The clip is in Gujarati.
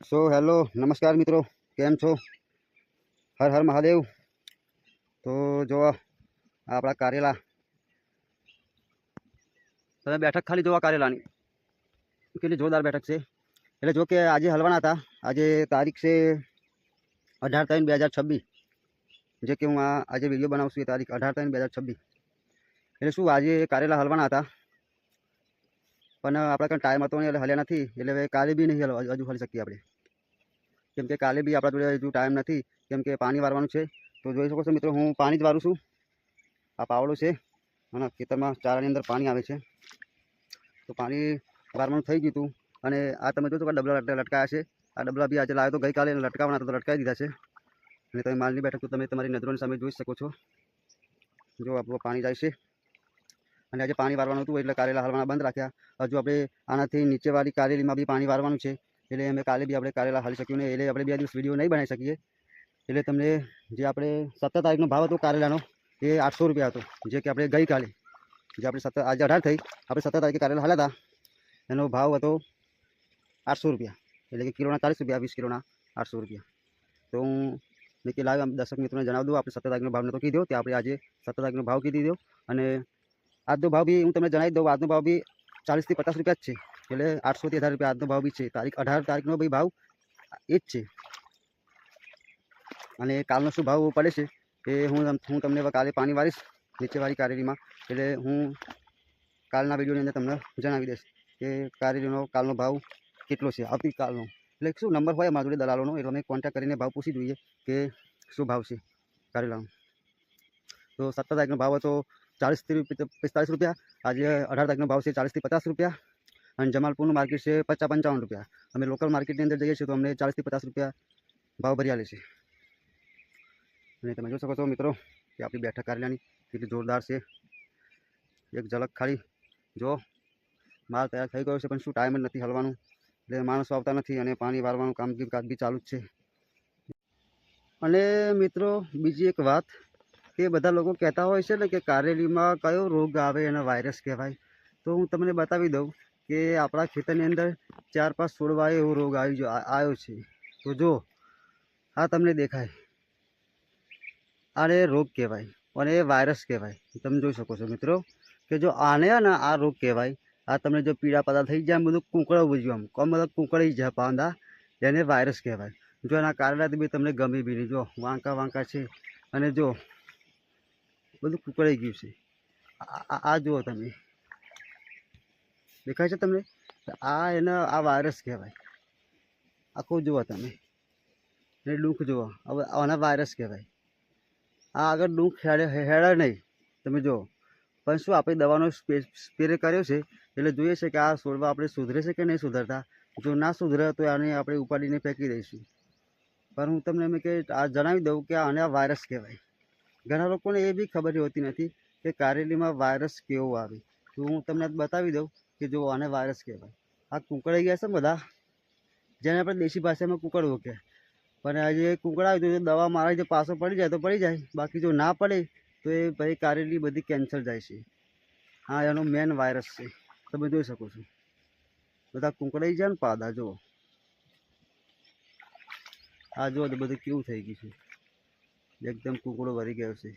हेलो नमस्कार मित्रों, केम छो? हर हर महादेव। तो जो आपड़ा कारेला તમે બેઠક ખાલી જોવા કારેલાની કેટલી જોરદાર બેઠક છે। એટલે જો કે આજે હલવાના હતા। આજે તારીખ છે 18/3/2026। જે કે હું આજે વિડીયો બનાવું છું એ તારીખ 18/3/2026। એટલે શું આજે કારેલા હલવાના હતા પણ આપણા કાંઈ ટાઈમ હતો નહીં એટલે હલ્યા નથી। એટલે હવે કાલે બી નહીં હજુ હલી શકીએ આપણે, કેમ કે કાલે બી આપણા જોડે હજુ ટાઈમ નથી, કેમ કે પાણી વારવાનું છે। તો જોઈ શકો છો મિત્રો, હું પાણી જ વારું છું। આ પાવડો છે અને ખેતરમાં ચારાની અંદર પાણી આવે છે। તો પાણી વારવાનું થઈ ગયું હતું અને આ તમે જોશો કે ડબલા લટકાયા છે। આ ડબલા બી આજે લાવ્યો તો ગઈકાલે લટકાવવાના તો લટકાવી દીધા છે। અને તમે માલની બેઠક તો તમે તમારી નજરોની સામે જોઈ શકો છો। જો આપણું પાણી જાય છે અને આજે પાણી વારવાનું હતું એટલે કારેલા હાલવાના બંધ રાખ્યા। હજુ આપણે આનાથી નીચેવાળી કારેલીમાં બી પાણી વારવાનું છે। એટલે અમે કાલે બી આપણે કારેલા હાલી શક્યું નહીં, એટલે આપણે 2 દિવસ વિડીયો નહીં બનાવી શકીએ। એટલે તમને જે આપણે 17 તારીખનો ભાવ હતો કારેલાનો એ 800 રૂપિયા હતો। જે કે આપણે ગઈકાલે જે આપણે આજે 18 થઈ, આપણે 17 તારીખે કારેલા હાલ્યા હતા એનો ભાવ હતો 800 રૂપિયા। એટલે કે કિલોના 40 રૂપિયા, 20 કિલોના 800 રૂપિયા। તો હું મેં કે લાવ દર્શક મિત્રોને જણાવી દઉં, આપણે 17 તારીખનો ભાવ નહોતો કીધો, તે આપણે આજે 17 તારીખનો ભાવ કીધી દીધો। અને આજનો ભાવ બી હું તમને જણાવી દઉં, આજનો ભાવ બી 40 થી 50 રૂપિયા જ છે। એટલે 800 થી 1000 રૂપિયા આજનો ભાવ બી છે। તારીખ 18 તારીખનો ભાઈ ભાવ એ જ છે। અને કાલનો શું ભાવ પડે છે એ હું તમને કાલે પાણી વારીશ નીચેવાળી કારેલીમાં। એટલે હું કાલના વિડીયોની અંદર તમને જણાવી દઈશ કે કારેલીનો કાલનો ભાવ કેટલો છે, આવતીકાલનો। એટલે શું નંબર હોય અમારા જોડે દલાલોનો, એટલે અમે કોન્ટેક્ટ કરીને ભાવ પૂછી જોઈએ કે શું ભાવ છે કારેલાનો। તો 17 તારીખનો ભાવ હતો 40 થી 45 રૂપિયા, આજે 18 તારીખનો ભાવ છે 40 થી 50 રૂપિયા। અને જમાલપુરનું માર્કેટ છે 50-55 રૂપિયા। અમે લોકલ માર્કેટની અંદર જઈએ છીએ તો અમને 40 થી 50 રૂપિયા ભાવ ભરી આલે છે। અને તમે જોઈ શકો છો મિત્રો કે આપણી બેઠક કારેલાની કેટલી જોરદાર છે। એક ઝલક ખાલી જો, માલ તૈયાર થઈ ગયો છે પણ શું ટાઈમ જ નથી હલવાનું, એટલે માણસો આવતા નથી અને પાણી વારવાનું કામ બી ચાલુ જ છે। અને મિત્રો બીજી એક વાત કે બધા લોકો કહેતા હોય છે ને કે કારેલીમાં કયો રોગ આવે અને વાયરસ કહેવાય। તો હું તમને બતાવી દઉં કે આપણા ખેતરની અંદર 4-5 છોડવાએ એવો રોગ આવ્યો છે। તો જો આ તમને દેખાય, આને રોગ કહેવાય અને એ વાયરસ કહેવાય। તમે જોઈ શકો છો મિત્રો કે જો આને ને આ રોગ કહેવાય। આ તમને જો પીળા પાતા થઈ જાય, બધું કૂંકળવું જોઈએ, આમ કોમ બધા કૂંકળી જાય પાંદા, એને વાયરસ કહેવાય। જો એના કારેલાથી બી તમને ગમે બી નહીં, જો વાંકા વાંકા છે અને જો બધું કૂકળાઈ ગયું છે। આ જુઓ તમે, દેખાય છે તમને? આ એને આ વાયરસ કહેવાય। આખું જુઓ તમે, ને ડૂંખ જુઓ, હવે આના વાયરસ કહેવાય। આ આગળ ડૂંખ હેડે નહીં, તમે જુઓ। પણ શું આપણે દવાનો સ્પ્રે કર્યો છે એટલે જોઈએ છે કે આ છોડવા આપણે સુધરે છે કે નહીં સુધરતા। જો ના સુધરે તો આને આપણે ઉપાડીને ફેંકી દઈશું। પણ હું તમને એમ કે આ જણાવી દઉં કે આને આ વાયરસ કહેવાય। ઘણા લોકોને એ બી ખબર હોતી નથી કે કારેલીમાં વાયરસ કેવો આવે। તો હું તમને બતાવી દઉં કે જો આને વાયરસ કહેવાય। આ કૂંકળાઈ ગયા છે બધા, જેને આપણે દેશી ભાષામાં કૂકળવું કહે। પણ આજે કૂકળાવી તો દવા મારે જો પાછો પડી જાય તો પડી જાય, બાકી જો ના પડે તો એ ભાઈ કારેલી બધી કેન્સર જાય છે। હા, એનો મેન વાયરસ છે, તમે જોઈ શકો છો। બધા કૂંકળાઈ જાય ને પાદા જુઓ, આ જુઓ તો બધું કેવું થઈ ગયું છે, એકદમ કૂકળો ભરી ગયો છે।